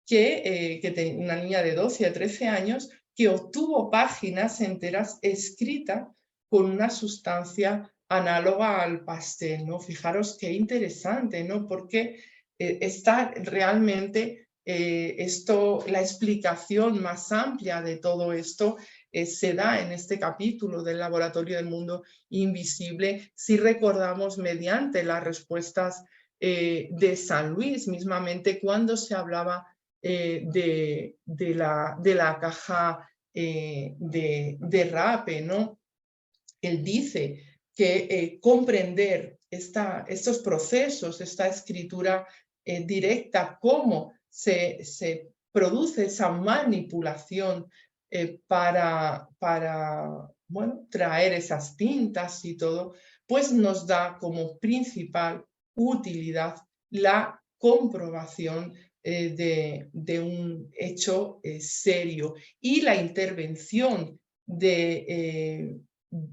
que una niña de 12 a 13 años que obtuvo páginas enteras escritas con una sustancia análoga al pastel, ¿no? Fijaros qué interesante, ¿no? Porque está realmente la explicación más amplia de todo esto se da en este capítulo del Laboratorio del Mundo Invisible, si recordamos mediante las respuestas de San Luis, mismamente cuando se hablaba de la caja de Rape, ¿no? Él dice que comprender estos procesos, esta escritura directa, cómo se produce esa manipulación para bueno, traer esas tintas y todo, pues nos da como principal utilidad la comprobación de un hecho serio. Y la intervención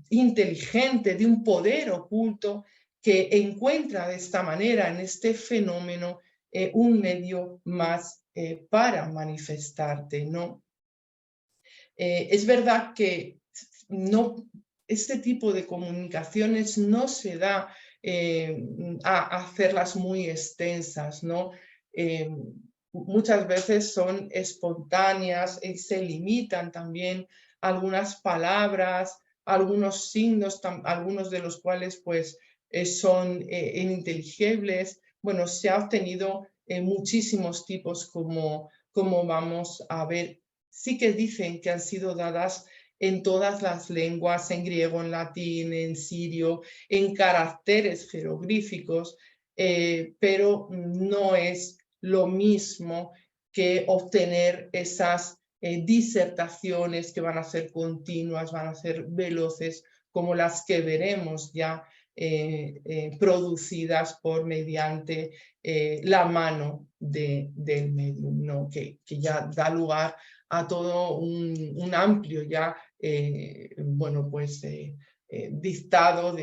inteligente de un poder oculto que encuentra de esta manera en este fenómeno un medio más para manifestarte, ¿no? Es verdad que no, este tipo de comunicaciones no se da a hacerlas muy extensas, ¿no? Muchas veces son espontáneas y se limitan también algunas palabras, algunos signos, algunos de los cuales pues son ininteligibles. Bueno, se ha obtenido muchísimos tipos como vamos a ver. Sí que dicen que han sido dadas en todas las lenguas, en griego, en latín, en sirio, en caracteres jeroglíficos, pero no es lo mismo que obtener esas disertaciones que van a ser continuas, van a ser veloces, como las que veremos ya producidas por mediante la mano del medium, ¿no? que ya da lugar a todo un amplio ya, bueno, pues dictado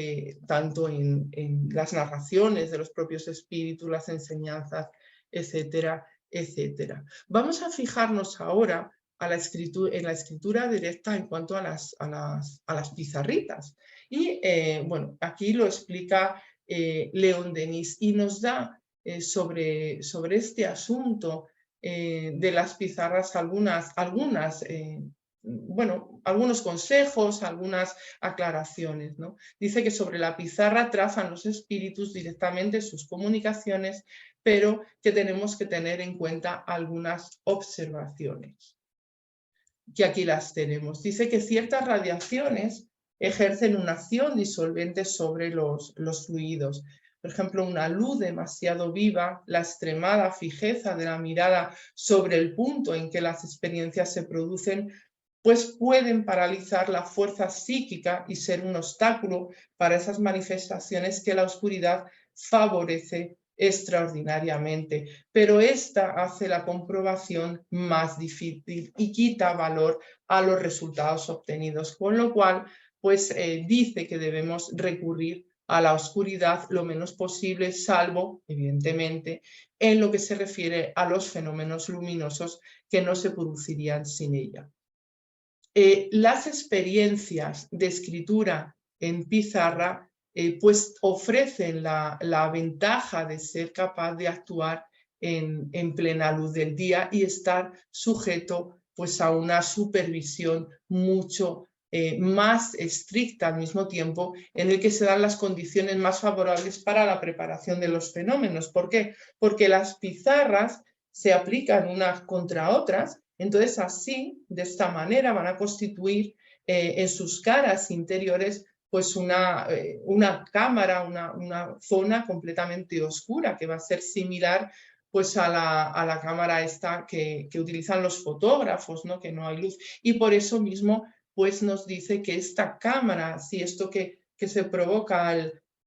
tanto en las narraciones de los propios espíritus, las enseñanzas, etcétera, etcétera. Vamos a fijarnos ahora en la escritura directa en cuanto a las pizarritas. Y bueno, aquí lo explica León Denis y nos da sobre este asunto de las pizarras algunos consejos, algunas aclaraciones, ¿no? Dice que sobre la pizarra trazan los espíritus directamente sus comunicaciones, pero que tenemos que tener en cuenta algunas observaciones, que aquí las tenemos. Dice que ciertas radiaciones ejercen una acción disolvente sobre los fluidos. Por ejemplo, una luz demasiado viva, la extremada fijeza de la mirada sobre el punto en que las experiencias se producen, pues pueden paralizar la fuerza psíquica y ser un obstáculo para esas manifestaciones que la oscuridad favorece extraordinariamente, pero esta hace la comprobación más difícil y quita valor a los resultados obtenidos, con lo cual pues dice que debemos recurrir a la oscuridad lo menos posible, salvo, evidentemente, en lo que se refiere a los fenómenos luminosos que no se producirían sin ella. Las experiencias de escritura en pizarra pues ofrecen la ventaja de ser capaz de actuar en plena luz del día y estar sujeto pues a una supervisión mucho más estricta al mismo tiempo, en el que se dan las condiciones más favorables para la preparación de los fenómenos. ¿Por qué? Porque las pizarras se aplican unas contra otras. Entonces, así, de esta manera, van a constituir en sus caras interiores pues una cámara, una zona completamente oscura, que va a ser similar pues a la cámara esta que utilizan los fotógrafos, ¿no? Que no hay luz. Y por eso mismo pues nos dice que esta cámara, si esto que se provoca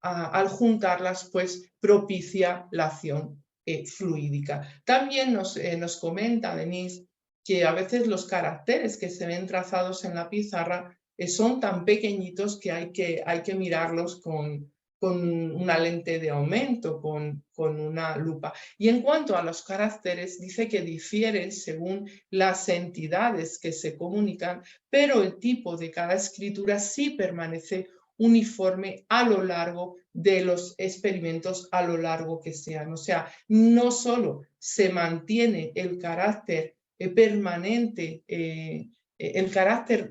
al juntarlas, pues propicia la acción fluídica. También nos comenta Denise que a veces los caracteres que se ven trazados en la pizarra son tan pequeñitos que hay que mirarlos con una lente de aumento, con una lupa. Y en cuanto a los caracteres, dice que difieren según las entidades que se comunican, pero el tipo de cada escritura sí permanece uniforme a lo largo de los experimentos, a lo largo que sean. O sea, no solo se mantiene el carácter permanente, el carácter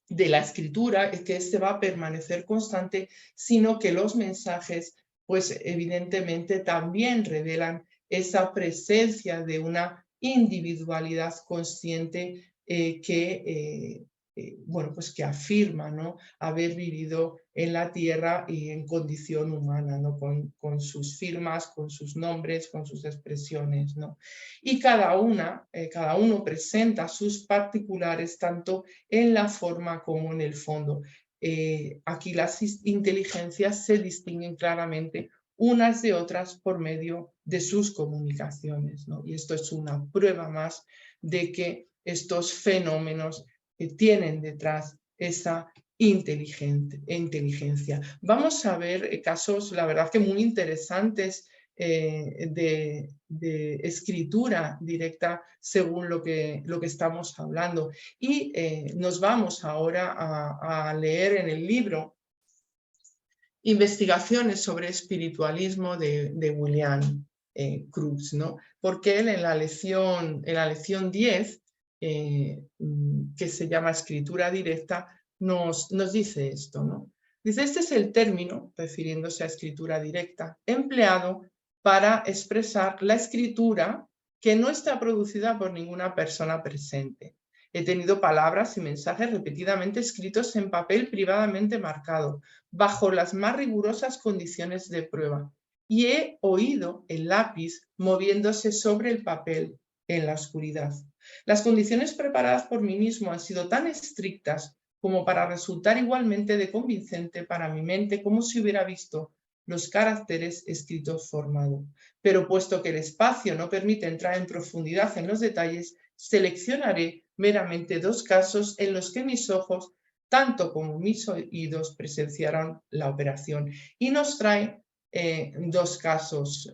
de la escritura, es que este va a permanecer constante, sino que los mensajes, pues evidentemente también revelan esa presencia de una individualidad consciente bueno, pues que afirma, ¿no? Haber vivido en la tierra y en condición humana, ¿no? Con sus firmas, con sus nombres, con sus expresiones, ¿no? Y cada uno presenta sus particulares tanto en la forma como en el fondo. Aquí las inteligencias se distinguen claramente unas de otras por medio de sus comunicaciones, ¿no? Y esto es una prueba más de que estos fenómenos tienen detrás esa inteligencia. Vamos a ver casos, la verdad que muy interesantes de escritura directa según lo que estamos hablando. Y nos vamos ahora a leer en el libro Investigaciones sobre espiritualismo de William Crookes, ¿no? Porque él en la lección 10, que se llama escritura directa, nos dice esto, ¿no? Dice, este es el término, refiriéndose a escritura directa, empleado para expresar la escritura que no está producida por ninguna persona presente. He tenido palabras y mensajes repetidamente escritos en papel privadamente marcado, bajo las más rigurosas condiciones de prueba, y he oído el lápiz moviéndose sobre el papel en la oscuridad. Las condiciones preparadas por mí mismo han sido tan estrictas como para resultar igualmente de convincente para mi mente como si hubiera visto los caracteres escritos formados. Pero puesto que el espacio no permite entrar en profundidad en los detalles, seleccionaré meramente dos casos en los que mis ojos tanto como mis oídos presenciaron la operación. Y nos trae dos casos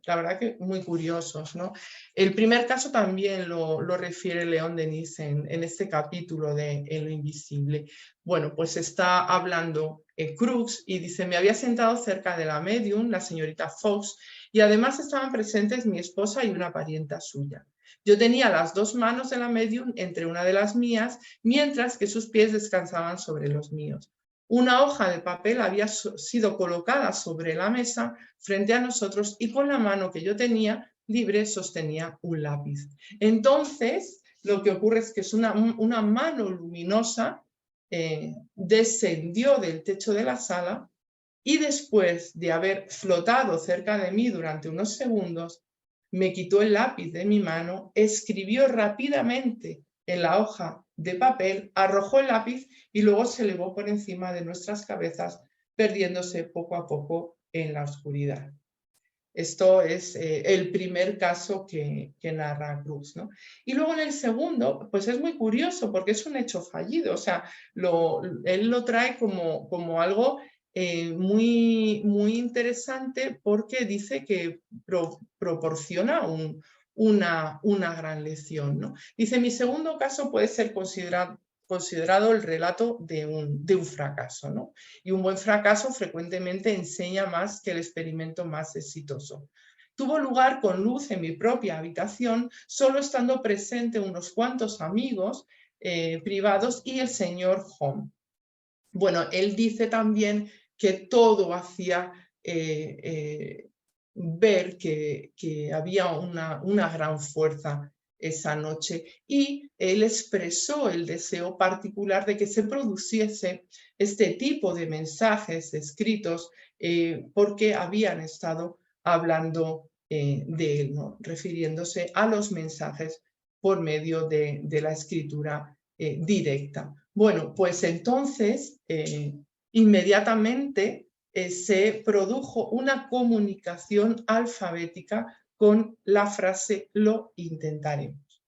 la verdad que muy curiosos, ¿no? El primer caso también lo refiere León Denis en este capítulo de En lo invisible. Bueno, pues está hablando Crookes y dice, me había sentado cerca de la medium, la señorita Fox, y además estaban presentes mi esposa y una parienta suya. Yo tenía las dos manos de la medium entre una de las mías, mientras que sus pies descansaban sobre los míos. Una hoja de papel había sido colocada sobre la mesa frente a nosotros y con la mano que yo tenía libre sostenía un lápiz. Entonces, lo que ocurre es que es una mano luminosa descendió del techo de la sala y después de haber flotado cerca de mí durante unos segundos, me quitó el lápiz de mi mano, escribió rápidamente en la hoja de papel, arrojó el lápiz y luego se elevó por encima de nuestras cabezas, perdiéndose poco a poco en la oscuridad. Esto es el primer caso que narra Crookes, ¿no? Y luego en el segundo, pues es muy curioso porque es un hecho fallido, o sea, él lo trae como algo muy interesante porque dice que proporciona una gran lección, ¿no? Dice, mi segundo caso puede ser considerado el relato de un fracaso, ¿no? Y un buen fracaso frecuentemente enseña más que el experimento más exitoso. Tuvo lugar con luz en mi propia habitación, solo estando presente unos cuantos amigos privados y el señor Home. Bueno, él dice también que todo hacía ver que había una gran fuerza esa noche y él expresó el deseo particular de que se produciese este tipo de mensajes escritos porque habían estado hablando de él, ¿no? Refiriéndose a los mensajes por medio de la escritura directa. Bueno, pues entonces inmediatamente se produjo una comunicación alfabética con la frase lo intentaremos.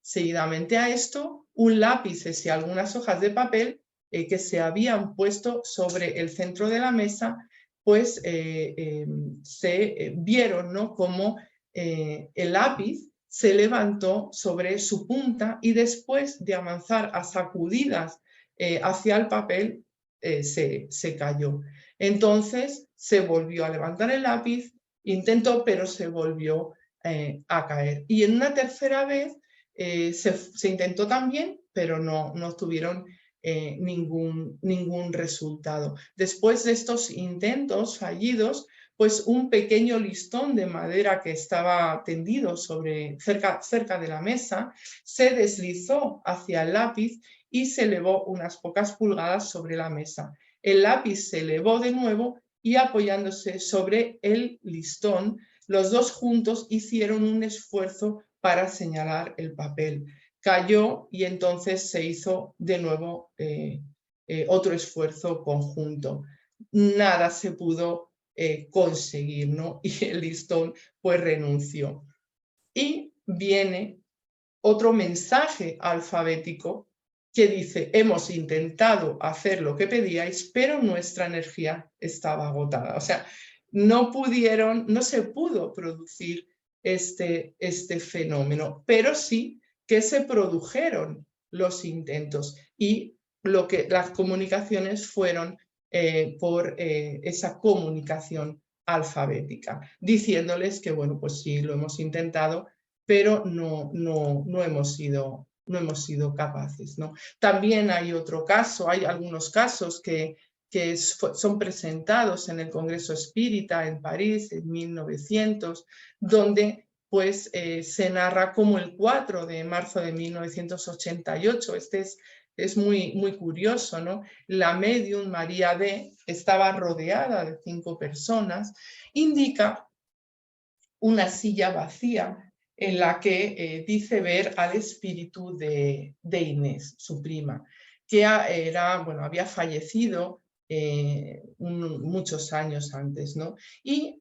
Seguidamente a esto, un lápiz y algunas hojas de papel que se habían puesto sobre el centro de la mesa, pues se vieron, ¿no?, como el lápiz se levantó sobre su punta y después de avanzar a sacudidas hacia el papel, se cayó. Entonces se volvió a levantar el lápiz, intentó, pero se volvió a caer. Y en una tercera vez se intentó también, pero no tuvieron ningún resultado. Después de estos intentos fallidos, pues un pequeño listón de madera que estaba tendido cerca de la mesa se deslizó hacia el lápiz y se elevó unas pocas pulgadas sobre la mesa. El lápiz se elevó de nuevo y apoyándose sobre el listón, los dos juntos hicieron un esfuerzo para señalar el papel. Cayó y entonces se hizo de nuevo otro esfuerzo conjunto. nada se pudo conseguir, ¿no? Y el listón pues renunció. Y viene otro mensaje alfabético que dice: hemos intentado hacer lo que pedíais, pero nuestra energía estaba agotada. O sea, no se pudo producir este fenómeno, pero sí que se produjeron los intentos y las comunicaciones fueron por esa comunicación alfabética, diciéndoles que, bueno, pues sí, lo hemos intentado, pero no hemos sido capaces, ¿no? También hay otro caso, hay algunos casos que son presentados en el Congreso Espírita en París en 1900, donde pues se narra como el 4 de marzo de 1988, es muy curioso, ¿no? La médium María D. estaba rodeada de 5 personas, indica una silla vacía en la que dice ver al espíritu de Inés, su prima, que había fallecido muchos años antes, ¿no? Y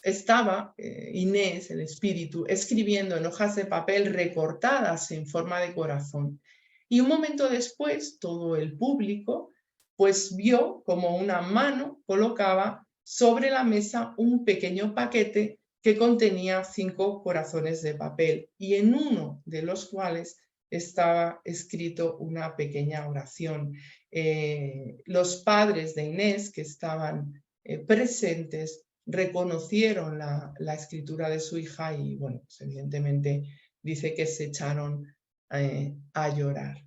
estaba Inés, el espíritu, escribiendo en hojas de papel recortadas en forma de corazón. Y un momento después, todo el público pues vio como una mano colocaba sobre la mesa un pequeño paquete que contenía 5 corazones de papel y en uno de los cuales estaba escrito una pequeña oración. Los padres de Inés, que estaban presentes, reconocieron la escritura de su hija y, bueno, pues evidentemente dice que se echaron a llorar.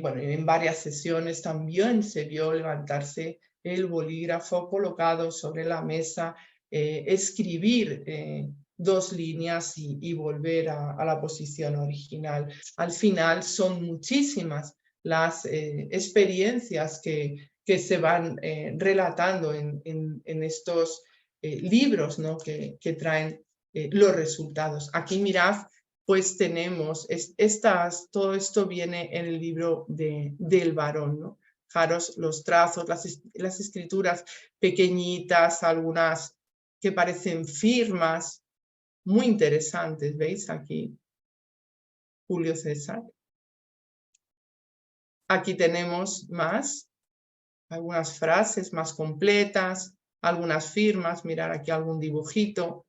Bueno, en varias sesiones también se vio levantarse el bolígrafo colocado sobre la mesa, escribir 2 líneas y volver a la posición original. Al final son muchísimas las experiencias que se van relatando en estos libros, ¿no? que traen los resultados. Aquí mirad, pues tenemos, todo esto viene en el libro del varón, ¿no? Fijaros los trazos, las escrituras pequeñitas, algunas que parecen firmas, muy interesantes, ¿veis? Aquí, Julio César. Aquí tenemos algunas frases más completas, algunas firmas, mirar aquí algún dibujito.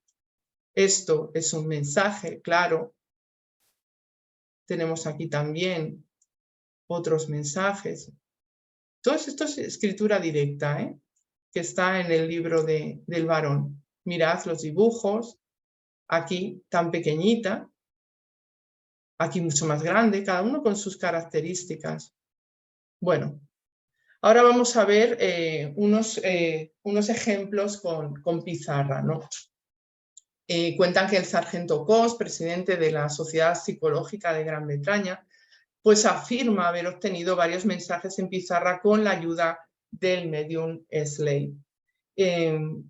Esto es un mensaje, claro. Tenemos aquí también otros mensajes. Todo esto es escritura directa, que está en el libro del varón. Mirad los dibujos, aquí tan pequeñita, aquí mucho más grande, cada uno con sus características. Bueno, ahora vamos a ver unos ejemplos con pizarra, ¿no? Cuentan que el sargento Cos, presidente de la Sociedad Psicológica de Gran Bretaña, pues afirma haber obtenido varios mensajes en pizarra con la ayuda del medium Slade.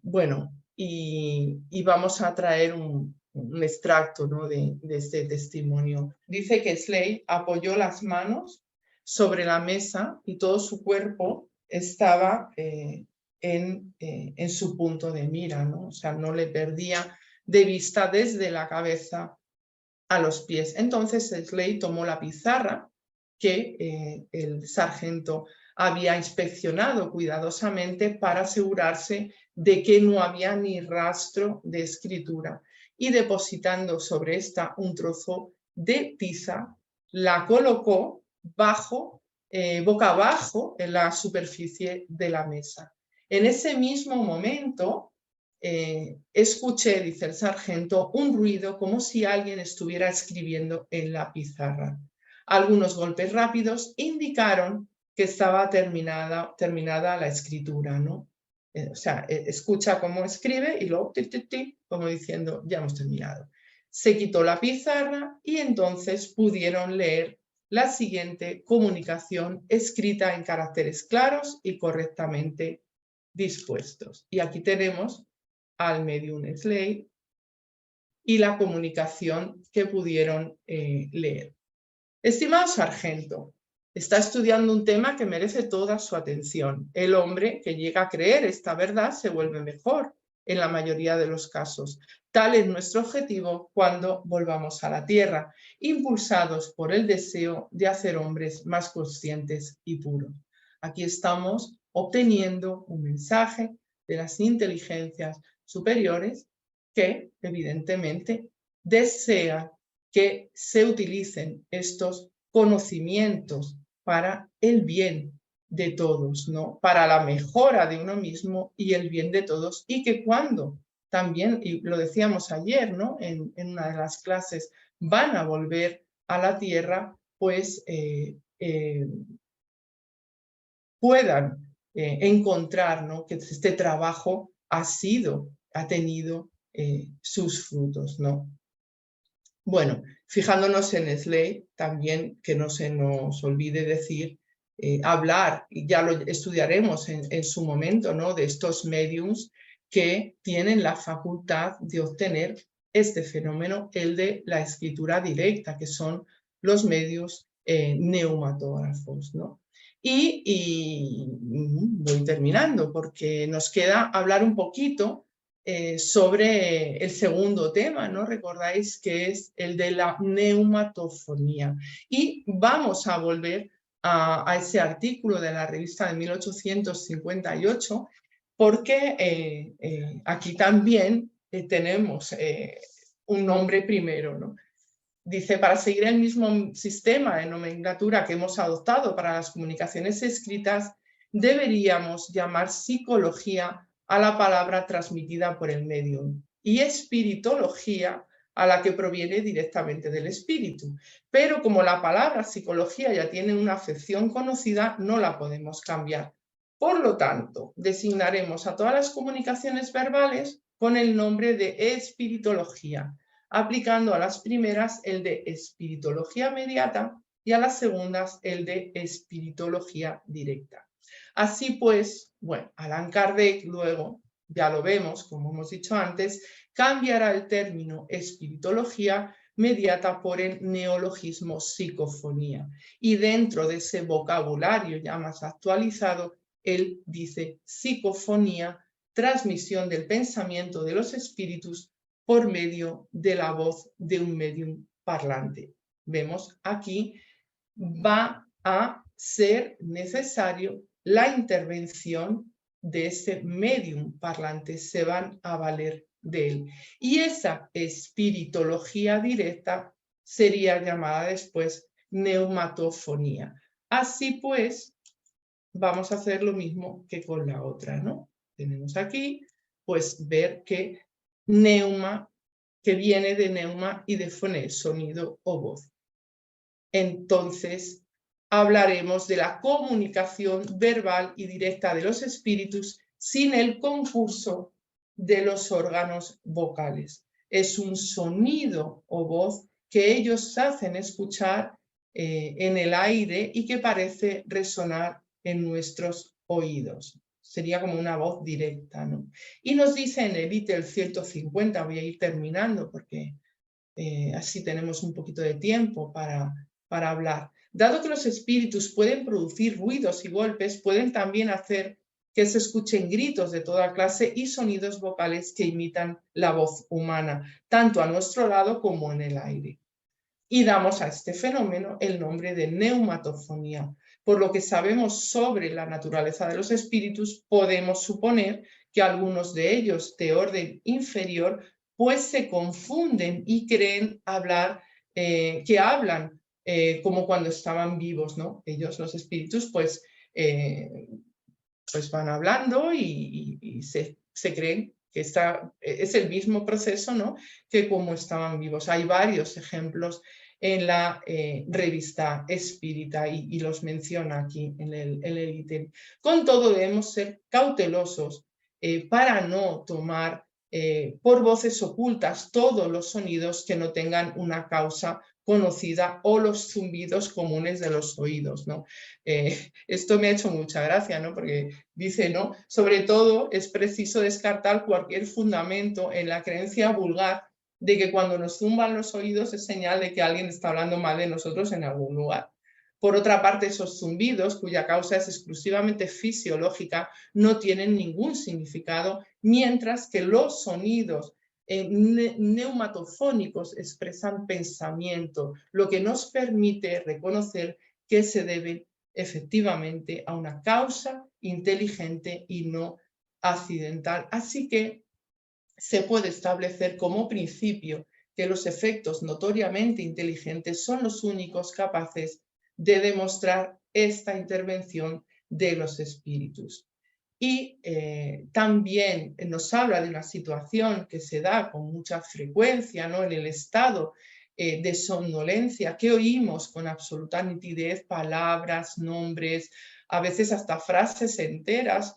Bueno, y vamos a traer un extracto, ¿no? de este testimonio. Dice que Slade apoyó las manos sobre la mesa y todo su cuerpo estaba en su punto de mira, ¿no? O sea, no le perdía de vista desde la cabeza a los pies. Entonces Slade tomó la pizarra que el sargento había inspeccionado cuidadosamente para asegurarse de que no había ni rastro de escritura, y depositando sobre esta un trozo de tiza, la colocó boca abajo en la superficie de la mesa. En ese mismo momento escuché, dice el sargento, un ruido como si alguien estuviera escribiendo en la pizarra. Algunos golpes rápidos indicaron que estaba terminada la escritura, ¿no? O sea, escucha cómo escribe y luego como diciendo, ya hemos terminado. Se quitó la pizarra y entonces pudieron leer la siguiente comunicación escrita en caracteres claros y correctamente dispuestos. Y aquí tenemos al medium Slade y la comunicación que pudieron leer. Estimado sargento, está estudiando un tema que merece toda su atención. El hombre que llega a creer esta verdad se vuelve mejor en la mayoría de los casos. Tal es nuestro objetivo cuando volvamos a la Tierra, impulsados por el deseo de hacer hombres más conscientes y puros. Aquí estamos obteniendo un mensaje de las inteligencias superiores que, evidentemente, desean que se utilicen estos conocimientos para el bien de todos, ¿no? Para la mejora de uno mismo y el bien de todos, y que cuando también, y lo decíamos ayer, ¿no? En una de las clases, van a volver a la Tierra, pues puedan encontrar, ¿no? Que este trabajo ha tenido sus frutos, ¿no? Bueno, fijándonos en Slade, también que no se nos olvide decir, hablar, y ya lo estudiaremos en su momento, ¿no? De estos mediums que tienen la facultad de obtener este fenómeno, el de la escritura directa, que son los medios neumatógrafos, ¿no? Y voy terminando porque nos queda hablar un poquito sobre el segundo tema, ¿no? Recordáis que es el de la neumatofonía. Y vamos a volver a ese artículo de la revista de 1858, porque aquí también tenemos un nombre primero, ¿no? Dice, para seguir el mismo sistema de nomenclatura que hemos adoptado para las comunicaciones escritas, deberíamos llamar psicología a la palabra transmitida por el medium y espiritología a la que proviene directamente del espíritu. Pero como la palabra psicología ya tiene una acepción conocida, no la podemos cambiar. Por lo tanto, designaremos a todas las comunicaciones verbales con el nombre de espiritología, aplicando a las primeras el de espiritología mediata y a las segundas el de espiritología directa. Así pues, bueno, Allan Kardec luego, ya lo vemos, como hemos dicho antes, cambiará el término espiritología mediata por el neologismo psicofonía. Y dentro de ese vocabulario ya más actualizado, él dice psicofonía, transmisión del pensamiento de los espíritus por medio de la voz de un medium parlante. Vemos aquí, va a ser necesario la intervención de ese medium parlante, se van a valer de él. Y esa espiritología directa sería llamada después neumatofonía. Así pues, vamos a hacer lo mismo que con la otra, ¿no? Tenemos aquí, pues, ver que neuma, que viene de neuma y de foné, sonido o voz. Entonces, hablaremos de la comunicación verbal y directa de los espíritus sin el concurso de los órganos vocales. Es un sonido o voz que ellos hacen escuchar en el aire y que parece resonar en nuestros oídos. Sería como una voz directa, ¿no? Y nos dice en el ítem 150, voy a ir terminando porque así tenemos un poquito de tiempo para hablar. Dado que los espíritus pueden producir ruidos y golpes, pueden también hacer que se escuchen gritos de toda clase y sonidos vocales que imitan la voz humana, tanto a nuestro lado como en el aire. Y damos a este fenómeno el nombre de neumatofonía. Por lo que sabemos sobre la naturaleza de los espíritus, podemos suponer que algunos de ellos de orden inferior pues se confunden y creen hablar, que hablan como cuando estaban vivos, ¿no? Ellos, los espíritus, pues van hablando y se creen que es el mismo proceso, ¿no? Que como estaban vivos. Hay varios ejemplos en la revista Espírita y los menciona aquí en el ítem. Con todo debemos ser cautelosos para no tomar por voces ocultas todos los sonidos que no tengan una causa conocida o los zumbidos comunes de los oídos, ¿no? Esto me ha hecho mucha gracia, ¿no? Porque dice, ¿no? Sobre todo es preciso descartar cualquier fundamento en la creencia vulgar de que cuando nos zumban los oídos es señal de que alguien está hablando mal de nosotros en algún lugar. Por otra parte, esos zumbidos, cuya causa es exclusivamente fisiológica, no tienen ningún significado, mientras que los sonidos neumatofónicos expresan pensamiento, lo que nos permite reconocer que se debe efectivamente a una causa inteligente y no accidental. Así que se puede establecer como principio que los efectos notoriamente inteligentes son los únicos capaces de demostrar esta intervención de los espíritus. Y también nos habla de una situación que se da con mucha frecuencia, ¿no?, en el estado de somnolencia, que oímos con absoluta nitidez palabras, nombres, a veces hasta frases enteras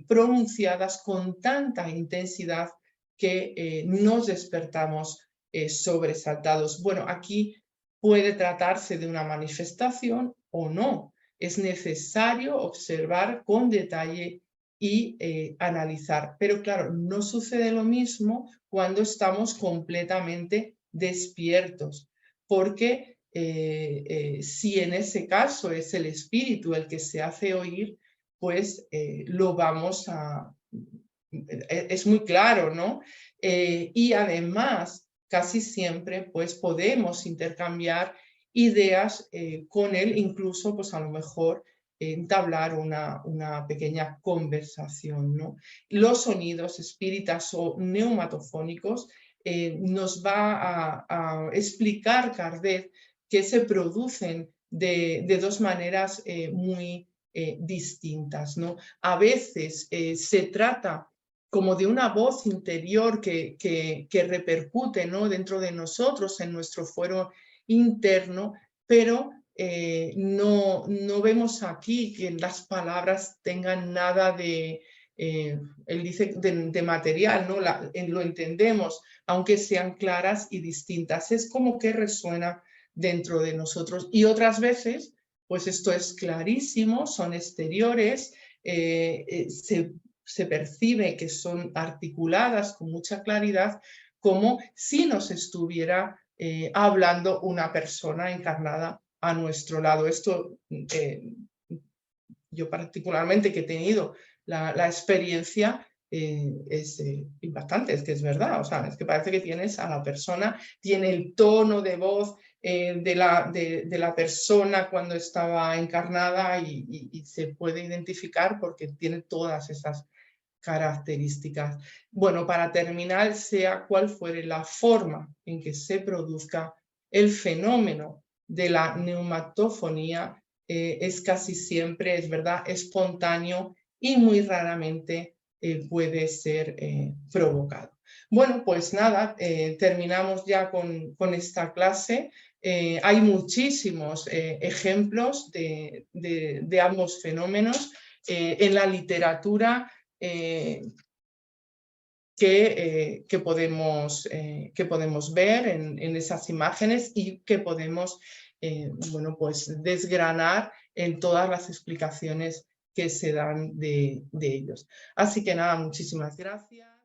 pronunciadas con tanta intensidad que nos despertamos sobresaltados. Bueno, aquí puede tratarse de una manifestación o no. Es necesario observar con detalle y analizar. Pero claro, no sucede lo mismo cuando estamos completamente despiertos, porque si en ese caso es el espíritu el que se hace oír, pues lo vamos a... Es muy claro, ¿no? Y además, casi siempre, pues podemos intercambiar ideas con él, incluso, pues a lo mejor, entablar una pequeña conversación, ¿no? Los sonidos espíritas o neumatofónicos nos va a explicar Kardec que se producen de dos maneras muy distintas, ¿no? A veces se trata como de una voz interior que repercute, ¿no?, dentro de nosotros, en nuestro fuero interno, pero no vemos aquí que las palabras tengan nada de, él dice, de material, ¿no? Lo entendemos, aunque sean claras y distintas. Es como que resuena dentro de nosotros. Y otras veces, pues esto es clarísimo, son exteriores, se percibe que son articuladas con mucha claridad, como si nos estuviera hablando una persona encarnada a nuestro lado. Esto yo particularmente, que he tenido la experiencia, es impactante, es que es verdad, o sea, es que parece que tienes a la persona, tiene el tono de voz de la persona cuando estaba encarnada y se puede identificar porque tiene todas esas características. Bueno, para terminar, sea cual fuere la forma en que se produzca el fenómeno de la neumatofonía, es casi siempre, es verdad, espontáneo y muy raramente puede ser provocado. Bueno, pues nada, terminamos ya con esta clase. Hay muchísimos ejemplos de ambos fenómenos en la literatura que podemos ver en esas imágenes y que podemos bueno, pues desgranar en todas las explicaciones que se dan de ellos. Así que nada, muchísimas gracias.